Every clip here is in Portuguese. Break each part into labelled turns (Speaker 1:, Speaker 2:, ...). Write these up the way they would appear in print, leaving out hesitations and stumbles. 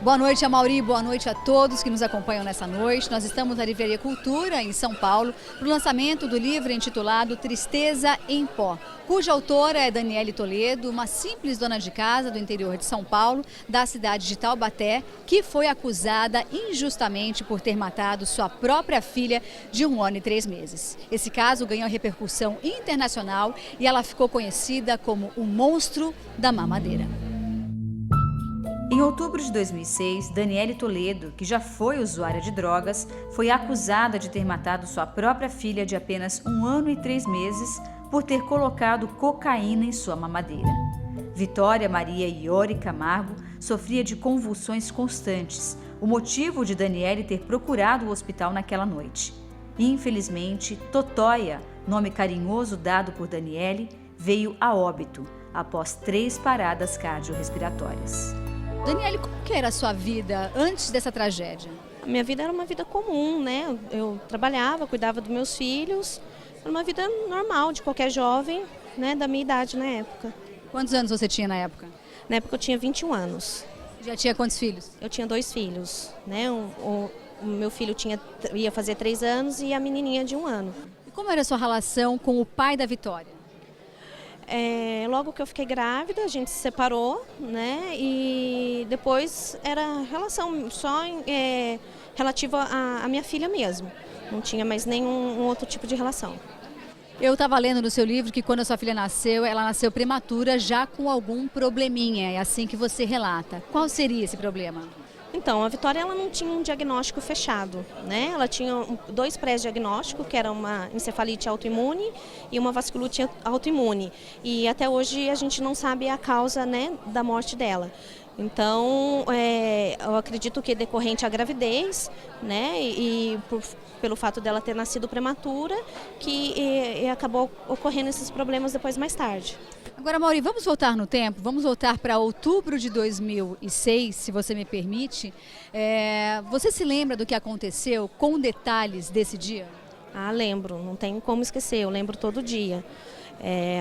Speaker 1: Boa noite, Amaury, boa noite a todos que nos acompanham nessa noite. Nós estamos na Livraria Cultura, em São Paulo, para o lançamento do livro intitulado Tristeza em Pó, cuja autora é Daniele Toledo, uma simples dona de casa do interior de São Paulo, da cidade de Taubaté, que foi acusada injustamente por ter matado sua própria filha de 1 ano e 3 meses. Esse caso ganhou repercussão internacional e ela ficou conhecida como o monstro da mamadeira.
Speaker 2: Em outubro de 2006, Daniele Toledo, que já foi usuária de drogas, foi acusada de ter matado sua própria filha de apenas 1 ano e 3 meses por ter colocado cocaína em sua mamadeira. Vitória Maria Iori Camargo sofria de convulsões constantes, o motivo de Daniele ter procurado o hospital naquela noite. Infelizmente, Totóia, nome carinhoso dado por Daniele, veio a óbito após 3 paradas cardiorrespiratórias.
Speaker 1: Daniele, como que era a sua vida antes dessa tragédia?
Speaker 3: A minha vida era uma vida comum, né? Eu trabalhava, cuidava dos meus filhos. Era uma vida normal de qualquer jovem, né, da minha idade na época.
Speaker 1: Quantos anos você tinha na época?
Speaker 3: Na época eu tinha 21 anos.
Speaker 1: Já tinha quantos filhos?
Speaker 3: Eu tinha 2 filhos, né? O meu filho ia fazer 3 anos e a menininha de 1 ano.
Speaker 1: E como era a sua relação com o pai da Vitória?
Speaker 3: Logo que eu fiquei grávida, a gente se separou, né? E depois era relação só relativa à minha filha mesmo. Não tinha mais nenhum outro tipo de relação.
Speaker 1: Eu estava lendo no seu livro que quando a sua filha nasceu, ela nasceu prematura já com algum probleminha, é assim que você relata. Qual seria esse problema?
Speaker 3: Então, a Vitória ela não tinha um diagnóstico fechado, né? Ela tinha 2 pré-diagnósticos, que era uma encefalite autoimune e uma vasculite autoimune. E até hoje a gente não sabe a causa, né, da morte dela. Então, eu acredito que decorrente à gravidez, né, e pelo fato dela ter nascido prematura, que acabou ocorrendo esses problemas depois mais tarde.
Speaker 1: Agora, Amaury, vamos voltar no tempo, vamos voltar para outubro de 2006, se você me permite. Você se lembra do que aconteceu com detalhes desse dia?
Speaker 3: Ah, lembro, não tem como esquecer, eu lembro todo dia.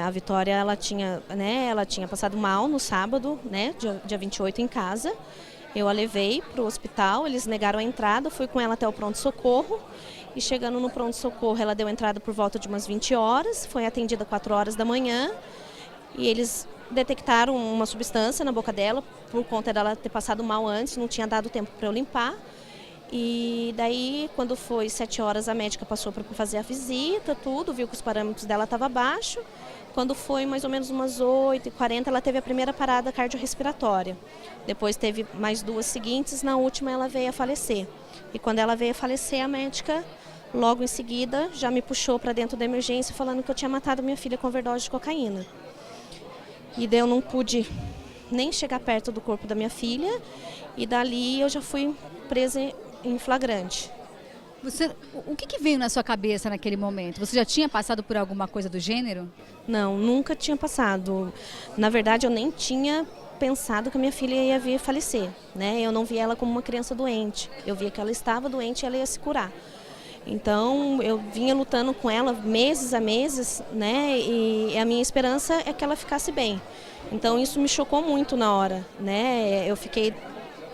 Speaker 3: A Vitória, ela tinha passado mal no sábado, né, dia 28 em casa. Eu a levei para o hospital, eles negaram a entrada, fui com ela até o pronto-socorro. E chegando no pronto-socorro, ela deu entrada por volta de umas 20 horas, foi atendida 4 horas da manhã. E eles detectaram uma substância na boca dela, por conta dela ter passado mal antes, não tinha dado tempo para eu limpar. E daí, quando foi 7 horas, a médica passou para fazer a visita, tudo, viu que os parâmetros dela estavam baixos. Quando foi mais ou menos umas 8h40, ela teve a primeira parada cardiorrespiratória. Depois teve mais 2 seguintes, na última ela veio a falecer. E quando ela veio a falecer, a médica, logo em seguida, já me puxou para dentro da emergência, falando que eu tinha matado minha filha com overdose de cocaína. E daí eu não pude nem chegar perto do corpo da minha filha, e dali eu já fui presa em flagrante.
Speaker 1: O que veio na sua cabeça naquele momento? Você já tinha passado por alguma coisa do gênero?
Speaker 3: Não, nunca tinha passado. Na verdade, eu nem tinha pensado que a minha filha ia vir falecer, né? Eu não via ela como uma criança doente. Eu via que ela estava doente e ela ia se curar. Então, eu vinha lutando com ela meses a meses, né? E a minha esperança é que ela ficasse bem. Então, isso me chocou muito na hora, né? Eu fiquei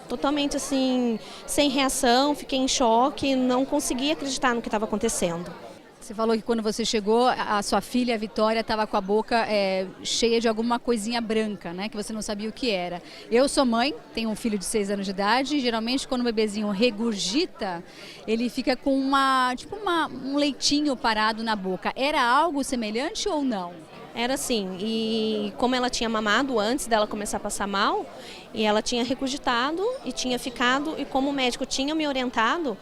Speaker 3: totalmente assim, sem reação, fiquei em choque, não conseguia acreditar no que estava acontecendo.
Speaker 1: Você falou que quando você chegou, a sua filha, a Vitória, estava com a boca cheia de alguma coisinha branca, né? Que você não sabia o que era. Eu sou mãe, tenho um filho de 6 anos de idade, e geralmente quando o bebezinho regurgita, ele fica com um leitinho parado na boca. Era algo semelhante ou não?
Speaker 3: Era assim, e como ela tinha mamado antes dela começar a passar mal, e ela tinha regurgitado e tinha ficado, e como o médico tinha me orientado,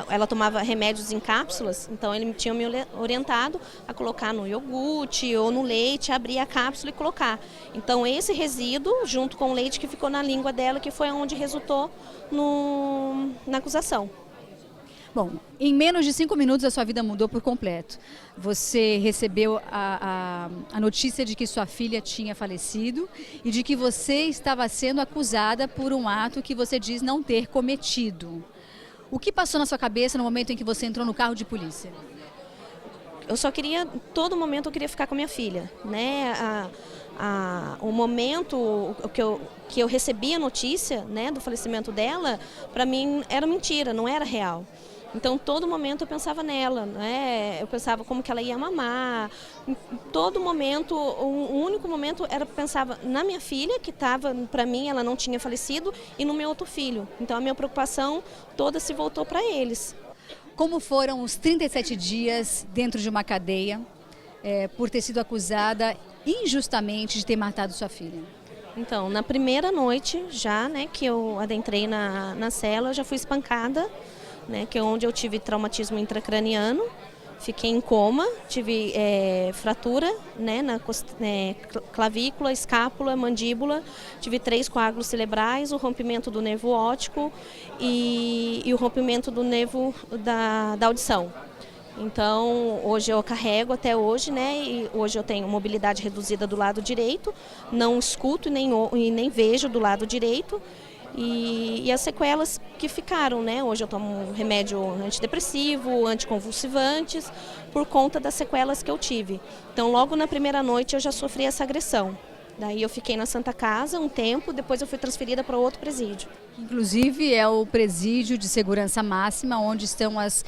Speaker 3: ela tomava remédios em cápsulas, então ele tinha me orientado a colocar no iogurte ou no leite, abrir a cápsula e colocar. Então esse resíduo, junto com o leite que ficou na língua dela, que foi onde resultou na acusação.
Speaker 1: Bom, em menos de 5 minutos a sua vida mudou por completo. Você recebeu a notícia de que sua filha tinha falecido e de que você estava sendo acusada por um ato que você diz não ter cometido. O que passou na sua cabeça no momento em que você entrou no carro de polícia?
Speaker 3: eu só queria, todo momento eu queria ficar com a minha filha, né? O momento que eu recebi a notícia, né, do falecimento dela, para mim era mentira, não era real. Então, todo momento eu pensava nela, né? Eu pensava como que ela ia mamar. Em todo momento, o único momento era pensava na minha filha, que estava, para mim, ela não tinha falecido, e no meu outro filho. Então, a minha preocupação toda se voltou para eles.
Speaker 1: Como foram os 37 dias dentro de uma cadeia por ter sido acusada injustamente de ter matado sua filha?
Speaker 3: Então, na primeira noite já, né, que eu adentrei na cela, eu já fui espancada, né, que é onde eu tive traumatismo intracraniano, fiquei em coma, tive fratura, né, na clavícula, escápula, mandíbula, tive 3 coágulos cerebrais, o rompimento do nervo óptico e o rompimento do nervo da audição. Então, hoje eu carrego até hoje, né, e hoje eu tenho mobilidade reduzida do lado direito, não escuto e nem vejo do lado direito. E as sequelas que ficaram, né? Hoje eu tomo remédio antidepressivo, anticonvulsivantes, por conta das sequelas que eu tive. Então, logo na primeira noite eu já sofri essa agressão. Daí eu fiquei na Santa Casa um tempo, depois eu fui transferida para outro presídio.
Speaker 1: Inclusive é o presídio de segurança máxima, onde estão as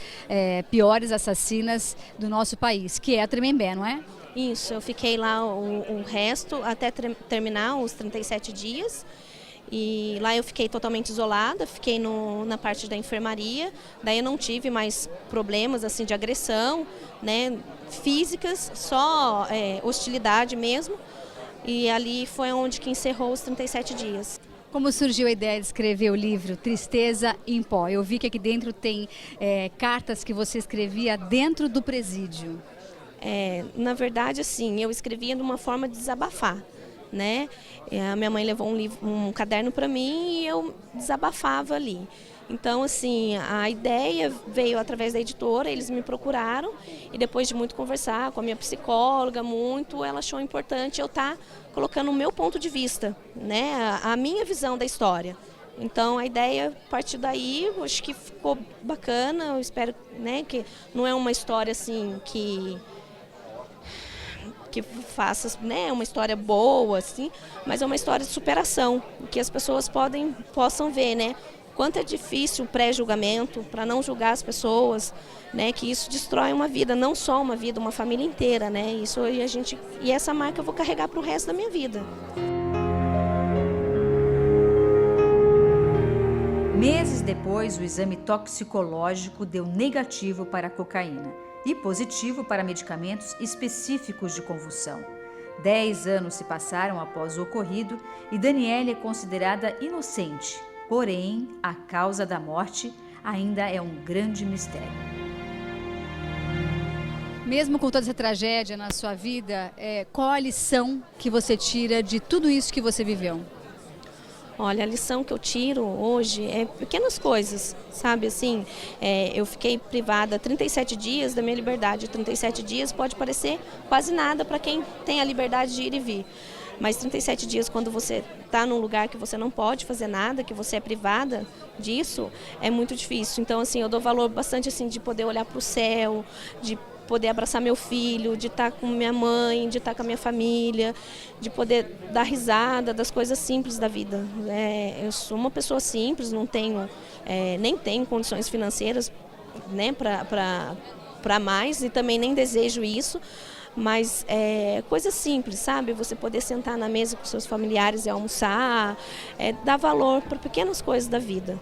Speaker 1: piores assassinas do nosso país, que é a Tremembé, não é?
Speaker 3: Isso, eu fiquei lá o resto, até terminar os 37 dias. E lá eu fiquei totalmente isolada, fiquei na parte da enfermaria, daí eu não tive mais problemas assim de agressão, né, físicas, só hostilidade mesmo. E ali foi onde que encerrou os 37 dias.
Speaker 1: Como surgiu a ideia de escrever o livro Tristeza em Pó? Eu vi que aqui dentro tem cartas que você escrevia dentro do presídio.
Speaker 3: Na verdade, assim, eu escrevia de uma forma de desabafar. Né? A minha mãe levou um caderno para mim e eu desabafava ali. Então, assim, a ideia veio através da editora, eles me procuraram e depois de muito conversar com a minha psicóloga, ela achou importante eu estar colocando o meu ponto de vista, né? A minha visão da história. Então, a ideia partiu daí, acho que ficou bacana, eu espero, né, que não é uma história assim que faça, né, uma história boa, assim, mas é uma história de superação, que as pessoas possam ver, né, quanto é difícil o pré-julgamento, para não julgar as pessoas, né, que isso destrói uma vida, não só uma vida, uma família inteira, né, e essa marca eu vou carregar para o resto da minha vida.
Speaker 2: Meses depois, o exame toxicológico deu negativo para a cocaína e positivo para medicamentos específicos de convulsão. 10 anos se passaram após o ocorrido e Daniele é considerada inocente, porém, a causa da morte ainda é um grande mistério.
Speaker 1: Mesmo com toda essa tragédia na sua vida, qual a lição que você tira de tudo isso que você viveu?
Speaker 3: Olha, a lição que eu tiro hoje é pequenas coisas, sabe, assim, eu fiquei privada 37 dias da minha liberdade. 37 dias pode parecer quase nada para quem tem a liberdade de ir e vir, mas 37 dias quando você está num lugar que você não pode fazer nada, que você é privada disso, é muito difícil. Então, assim, eu dou valor bastante, assim, de poder olhar para o céu, de poder abraçar meu filho, de estar com minha mãe, de estar com a minha família, de poder dar risada das coisas simples da vida. Eu sou uma pessoa simples, não tenho, nem tenho condições financeiras, né, para mais, e também nem desejo isso, mas coisas simples, sabe? Você poder sentar na mesa com seus familiares e almoçar, dar valor para pequenas coisas da vida.